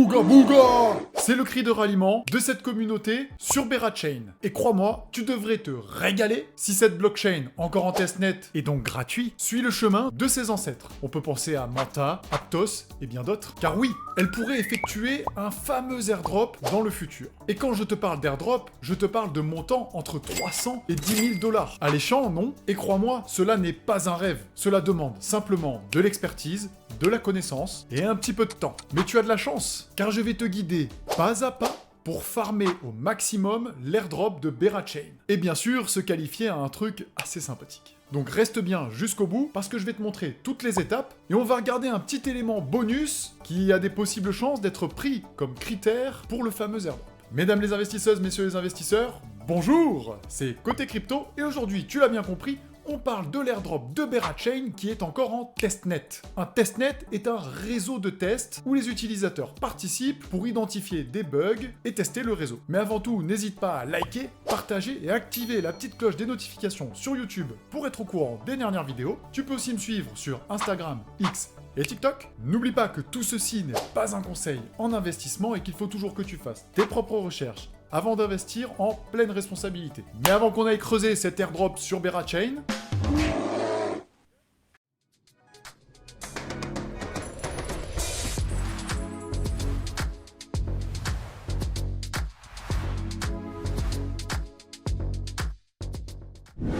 Bouga bouga! C'est le cri de ralliement de cette communauté sur Berachain. Et crois-moi, tu devrais te régaler si cette blockchain, encore en testnet et donc gratuit, suit le chemin de ses ancêtres. On peut penser à Manta, Aptos et bien d'autres. Car oui, elle pourrait effectuer un fameux airdrop dans le futur. Et quand je te parle d'airdrop, je te parle de montants entre 300 et 10 000 $. Alléchant, non? Et crois-moi, cela n'est pas un rêve. Cela demande simplement de l'expertise, de la connaissance et un petit peu de temps. Mais tu as de la chance, car je vais te guider pas à pas pour farmer au maximum l'airdrop de Berachain. Et bien sûr, se qualifier à un truc assez sympathique. Donc reste bien jusqu'au bout, parce que je vais te montrer toutes les étapes, et on va regarder un petit élément bonus qui a des possibles chances d'être pris comme critère pour le fameux airdrop. Mesdames les investisseuses, messieurs les investisseurs, bonjour! C'est Côté Crypto, et aujourd'hui, tu l'as bien compris, on parle de l'airdrop de Berachain qui est encore en testnet. Un testnet est un réseau de tests où les utilisateurs participent pour identifier des bugs et tester le réseau. Mais avant tout, n'hésite pas à liker, partager et activer la petite cloche des notifications sur YouTube pour être au courant des dernières vidéos. Tu peux aussi me suivre sur Instagram, X et TikTok. N'oublie pas que tout ceci n'est pas un conseil en investissement et qu'il faut toujours que tu fasses tes propres recherches avant d'investir en pleine responsabilité. Mais avant qu'on aille creuser cet airdrop sur Berachain,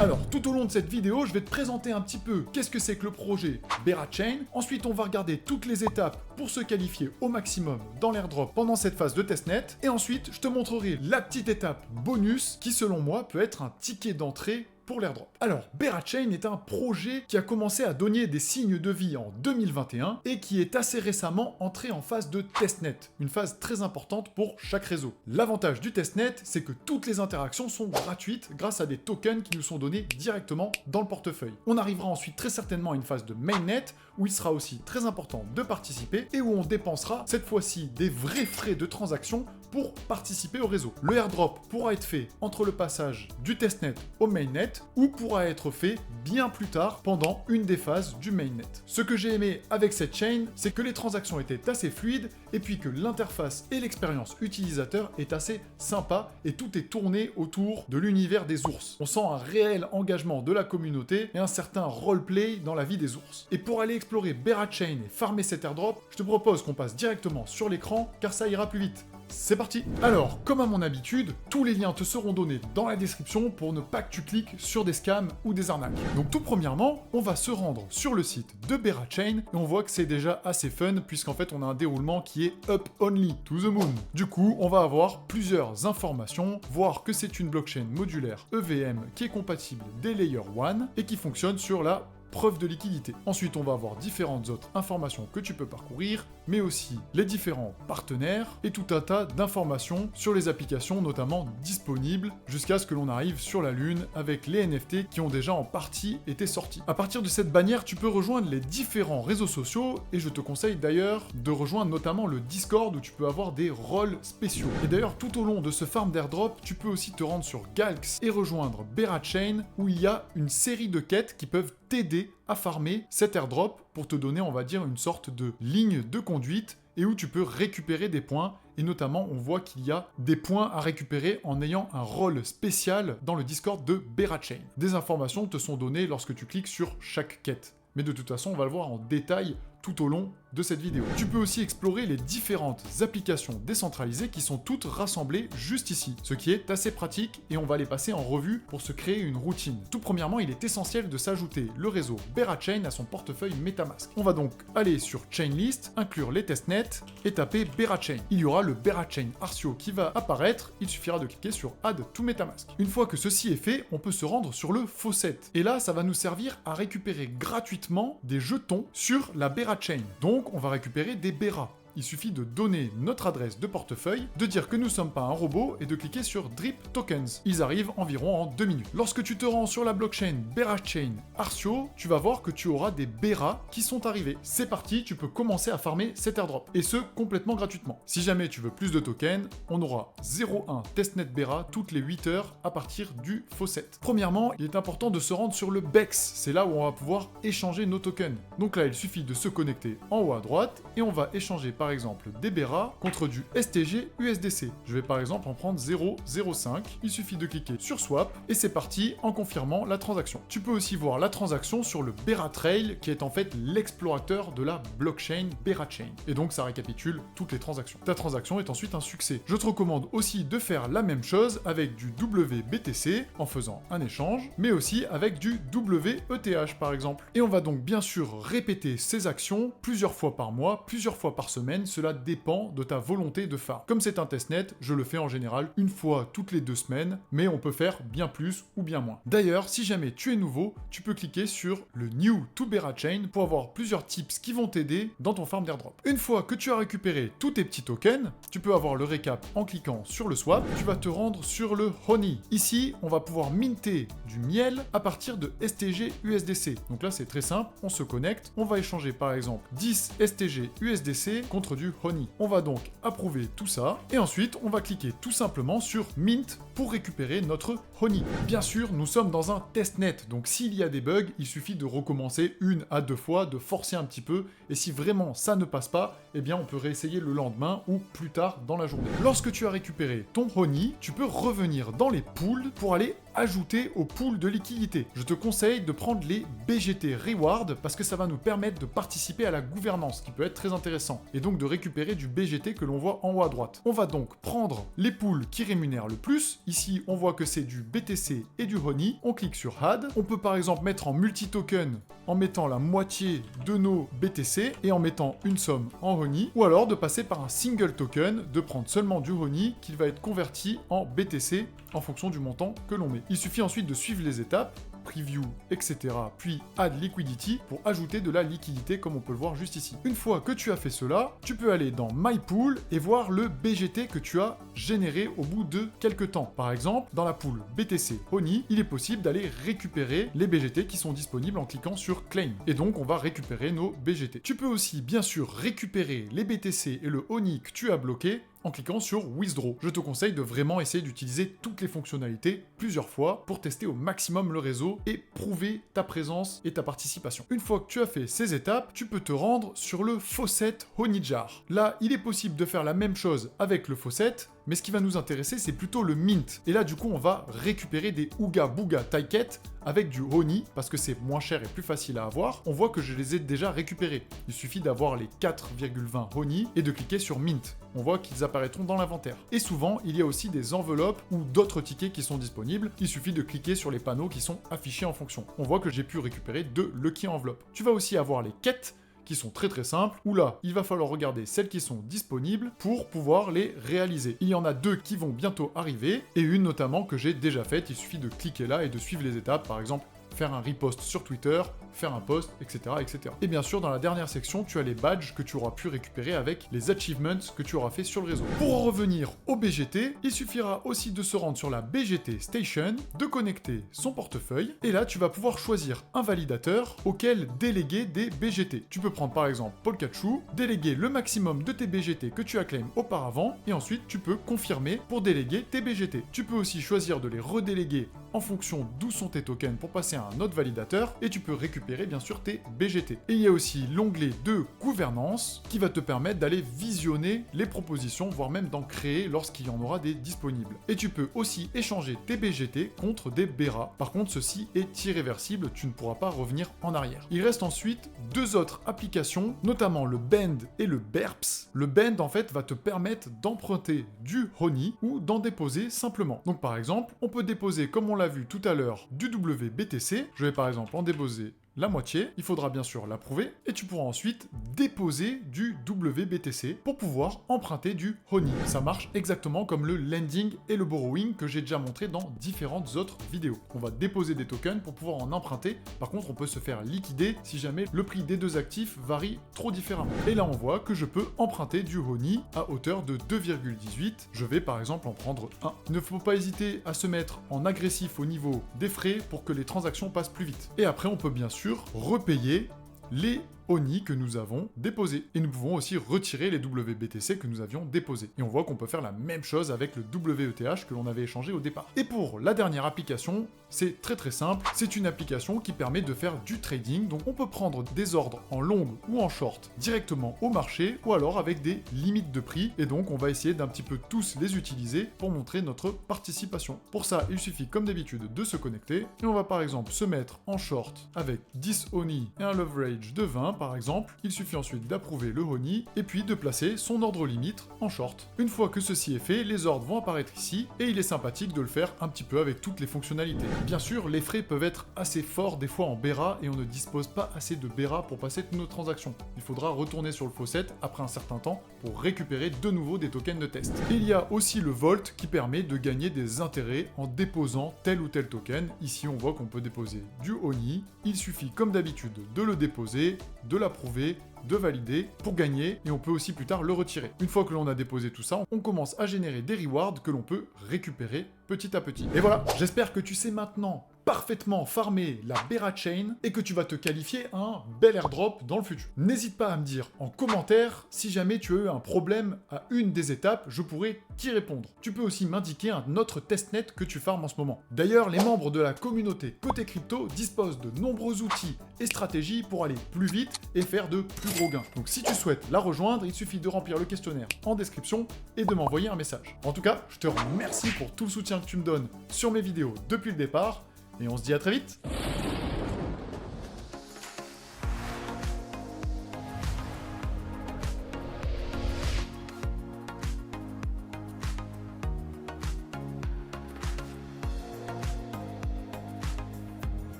alors, tout au long de cette vidéo, je vais te présenter un petit peu qu'est-ce que c'est que le projet Berachain. Ensuite, on va regarder toutes les étapes pour se qualifier au maximum dans l'airdrop pendant cette phase de testnet. Et ensuite, je te montrerai la petite étape bonus qui, selon moi, peut être un ticket d'entrée pour l'airdrop. Alors, Berachain est un projet qui a commencé à donner des signes de vie en 2021 et qui est assez récemment entré en phase de testnet, une phase très importante pour chaque réseau. L'avantage du testnet, c'est que toutes les interactions sont gratuites grâce à des tokens qui nous sont donnés directement dans le portefeuille. On arrivera ensuite très certainement à une phase de mainnet où il sera aussi très important de participer et où on dépensera cette fois-ci des vrais frais de transaction pour participer au réseau. Le airdrop pourra être fait entre le passage du testnet au mainnet ou pourra être fait bien plus tard pendant une des phases du mainnet. Ce que j'ai aimé avec cette chain, c'est que les transactions étaient assez fluides et puis que l'interface et l'expérience utilisateur est assez sympa et tout est tourné autour de l'univers des ours. On sent un réel engagement de la communauté et un certain roleplay dans la vie des ours. Et pour aller explorer Berachain et farmer cet airdrop, je te propose qu'on passe directement sur l'écran car ça ira plus vite. C'est parti! Alors, comme à mon habitude, tous les liens te seront donnés dans la description pour ne pas que tu cliques sur des scams ou des arnaques. Donc tout premièrement, on va se rendre sur le site de Berachain et on voit que c'est déjà assez fun puisqu'en fait on a un déroulement qui est up only, to the moon. Du coup, on va avoir plusieurs informations, voir que c'est une blockchain modulaire EVM qui est compatible des Layer 1 et qui fonctionne sur la preuve de liquidité. Ensuite, on va avoir différentes autres informations que tu peux parcourir, mais aussi les différents partenaires et tout un tas d'informations sur les applications notamment disponibles jusqu'à ce que l'on arrive sur la Lune avec les NFT qui ont déjà en partie été sortis. À partir de cette bannière, tu peux rejoindre les différents réseaux sociaux et je te conseille d'ailleurs de rejoindre notamment le Discord où tu peux avoir des rôles spéciaux. Et d'ailleurs, tout au long de ce farm d'airdrop, tu peux aussi te rendre sur Galx et rejoindre Berachain où il y a une série de quêtes qui peuvent t'aider à farmer cet airdrop pour te donner, on va dire, une sorte de ligne de conduite et où tu peux récupérer des points. Et notamment, on voit qu'il y a des points à récupérer en ayant un rôle spécial dans le Discord de Berachain. Des informations te sont données lorsque tu cliques sur chaque quête. Mais de toute façon, on va le voir en détail tout au long de cette vidéo. Tu peux aussi explorer les différentes applications décentralisées qui sont toutes rassemblées juste ici, ce qui est assez pratique et on va les passer en revue pour se créer une routine. Tout premièrement, il est essentiel de s'ajouter le réseau Berachain à son portefeuille MetaMask. On va donc aller sur Chainlist, inclure les testnets et taper Berachain. Il y aura le Berachain Arcio qui va apparaître, il suffira de cliquer sur Add to MetaMask. Une fois que ceci est fait, on peut se rendre sur le faucet. Et là, ça va nous servir à récupérer gratuitement des jetons sur la Berachain. Donc, on va récupérer des Bera. Il suffit de donner notre adresse de portefeuille, de dire que nous ne sommes pas un robot et de cliquer sur Drip Tokens. Ils arrivent environ en 2 minutes. Lorsque tu te rends sur la blockchain Berachain Arcio, tu vas voir que tu auras des Bera qui sont arrivés. C'est parti, tu peux commencer à farmer cet airdrop. Et ce, complètement gratuitement. Si jamais tu veux plus de tokens, on aura 0,1 testnet Bera toutes les 8 heures à partir du faucet. Premièrement, il est important de se rendre sur le BEX. C'est là où on va pouvoir échanger nos tokens. Donc là, il suffit de se connecter en haut à droite et on va échanger par exemple des BERA contre du STG USDC. Je vais par exemple en prendre 0,05. Il suffit de cliquer sur Swap et c'est parti en confirmant la transaction. Tu peux aussi voir la transaction sur le BeraTrail qui est en fait l'explorateur de la blockchain BeraChain. Et donc ça récapitule toutes les transactions. Ta transaction est ensuite un succès. Je te recommande aussi de faire la même chose avec du WBTC en faisant un échange, mais aussi avec du WETH par exemple. Et on va donc bien sûr répéter ces actions plusieurs fois par mois, plusieurs fois par semaine, cela dépend de ta volonté de phare. Comme c'est un testnet, je le fais en général une fois toutes les 2 semaines, mais on peut faire bien plus ou bien moins. D'ailleurs, si jamais tu es nouveau, tu peux cliquer sur le New to BeraChain pour avoir plusieurs tips qui vont t'aider dans ton farm d'airdrop. Une fois que tu as récupéré tous tes petits tokens, tu peux avoir le récap en cliquant sur le swap, tu vas te rendre sur le Honey. Ici, on va pouvoir minter du miel à partir de STG USDC. Donc là, c'est très simple, on se connecte, on va échanger par exemple 10 STG USDC contre du Honey. On va donc approuver tout ça et ensuite, on va cliquer tout simplement sur Mint pour récupérer notre Honey. Bien sûr, nous sommes dans un testnet, donc s'il y a des bugs, il suffit de recommencer 1 à 2 fois, de forcer un petit peu, et si vraiment ça ne passe pas, eh bien on peut réessayer le lendemain ou plus tard dans la journée. Lorsque tu as récupéré ton Honey, tu peux revenir dans les pools pour aller ajouter au pool de liquidité. Je te conseille de prendre les BGT Reward parce que ça va nous permettre de participer à la gouvernance, qui peut être très intéressant, et donc de récupérer du BGT que l'on voit en haut à droite. On va donc prendre les pools qui rémunèrent le plus. Ici, on voit que c'est du BTC et du Honey. On clique sur Add. On peut par exemple mettre en multi-token en mettant la moitié de nos BTC et en mettant une somme en Honey, ou alors de passer par un single token, de prendre seulement du Honey qui va être converti en BTC en fonction du montant que l'on met. Il suffit ensuite de suivre les étapes, preview, etc. puis add liquidity pour ajouter de la liquidité comme on peut le voir juste ici. Une fois que tu as fait cela, tu peux aller dans My Pool et voir le BGT que tu as généré au bout de quelques temps. Par exemple, dans la pool BTC Honey, il est possible d'aller récupérer les BGT qui sont disponibles en cliquant sur Claim. Et donc, on va récupérer nos BGT. Tu peux aussi, bien sûr, récupérer les BTC et le Honey que tu as bloqué en cliquant sur Withdraw. Je te conseille de vraiment essayer d'utiliser toutes les fonctionnalités plusieurs fois pour tester au maximum le réseau et prouver ta présence et ta participation. Une fois que tu as fait ces étapes, tu peux te rendre sur le Faucet Honey Jar. Là, il est possible de faire la même chose avec le Faucet, mais ce qui va nous intéresser, c'est plutôt le mint. Et là, du coup, on va récupérer des Ooga Booga Tyket avec du Honey, parce que c'est moins cher et plus facile à avoir. On voit que je les ai déjà récupérés. Il suffit d'avoir les 4,20 Honey et de cliquer sur Mint. On voit qu'ils apparaîtront dans l'inventaire. Et souvent, il y a aussi des enveloppes ou d'autres tickets qui sont disponibles. Il suffit de cliquer sur les panneaux qui sont affichés en fonction. On voit que j'ai pu récupérer 2 Lucky Enveloppes. Tu vas aussi avoir les quêtes, qui sont très très simples, où là, il va falloir regarder celles qui sont disponibles pour pouvoir les réaliser. Il y en a 2 qui vont bientôt arriver, et une notamment que j'ai déjà faite. Il suffit de cliquer là et de suivre les étapes, par exemple, faire un repost sur Twitter, faire un post, etc., etc. Et bien sûr, dans la dernière section, tu as les badges que tu auras pu récupérer avec les achievements que tu auras fait sur le réseau. Pour en revenir au BGT, il suffira aussi de se rendre sur la BGT Station, de connecter son portefeuille, et là, tu vas pouvoir choisir un validateur auquel déléguer des BGT. Tu peux prendre par exemple Polkachu, déléguer le maximum de tes BGT que tu as claim auparavant, et ensuite tu peux confirmer pour déléguer tes BGT. Tu peux aussi choisir de les redéléguer en fonction d'où sont tes tokens pour passer à un autre validateur, et tu peux récupérer bien sûr tes BGT. Et il y a aussi l'onglet de gouvernance qui va te permettre d'aller visionner les propositions, voire même d'en créer lorsqu'il y en aura des disponibles. Et tu peux aussi échanger tes BGT contre des BERA. Par contre, ceci est irréversible, tu ne pourras pas revenir en arrière. Il reste ensuite 2 autres applications, notamment le Bend et le BERPS. Le Bend en fait va te permettre d'emprunter du Honey ou d'en déposer simplement. Donc par exemple, on peut déposer, comme on l'a vu tout à l'heure, du WBTC. Je vais par exemple en déposer la moitié, il faudra bien sûr l'approuver, et tu pourras ensuite déposer du WBTC pour pouvoir emprunter du Honey. Ça marche exactement comme le lending et le borrowing que j'ai déjà montré dans différentes autres vidéos. On va déposer des tokens pour pouvoir en emprunter, par contre on peut se faire liquider si jamais le prix des 2 actifs varie trop différemment. Et là on voit que je peux emprunter du Honey à hauteur de 2,18, je vais par exemple en prendre un. Il ne faut pas hésiter à se mettre en agressif au niveau des frais pour que les transactions passent plus vite. Et après on peut bien sûr repayer les ONI que nous avons déposés. Et nous pouvons aussi retirer les WBTC que nous avions déposés. Et on voit qu'on peut faire la même chose avec le WETH que l'on avait échangé au départ. Et pour la dernière application, c'est très simple, c'est une application qui permet de faire du trading, donc on peut prendre des ordres en long ou en short directement au marché, ou alors avec des limites de prix, et donc on va essayer d'un petit peu tous les utiliser pour montrer notre participation. Pour ça, il suffit comme d'habitude de se connecter, et on va par exemple se mettre en short avec 10 ONI et un leverage de 20 par exemple. Il suffit ensuite d'approuver le ONI, et puis de placer son ordre limite en short. Une fois que ceci est fait, les ordres vont apparaître ici, et il est sympathique de le faire un petit peu avec toutes les fonctionnalités. Bien sûr, les frais peuvent être assez forts des fois en BERA et on ne dispose pas assez de BERA pour passer toutes nos transactions. Il faudra retourner sur le faucet après un certain temps pour récupérer de nouveau des tokens de test. Et il y a aussi le Volt qui permet de gagner des intérêts en déposant tel ou tel token. Ici, on voit qu'on peut déposer du ONI. Il suffit comme d'habitude de le déposer, de l'approuver, de valider pour gagner, et on peut aussi plus tard le retirer. Une fois que l'on a déposé tout ça, on commence à générer des rewards que l'on peut récupérer petit à petit. Et voilà, j'espère que tu sais maintenant parfaitement farmer la Bera Chain et que tu vas te qualifier à un bel airdrop dans le futur. N'hésite pas à me dire en commentaire si jamais tu as eu un problème à une des étapes, je pourrais t'y répondre. Tu peux aussi m'indiquer un autre testnet que tu farmes en ce moment. D'ailleurs, les membres de la communauté Côté Crypto disposent de nombreux outils et stratégies pour aller plus vite et faire de plus gros gains. Donc si tu souhaites la rejoindre, il suffit de remplir le questionnaire en description et de m'envoyer un message. En tout cas, je te remercie pour tout le soutien que tu me donnes sur mes vidéos depuis le départ, et on se dit à très vite.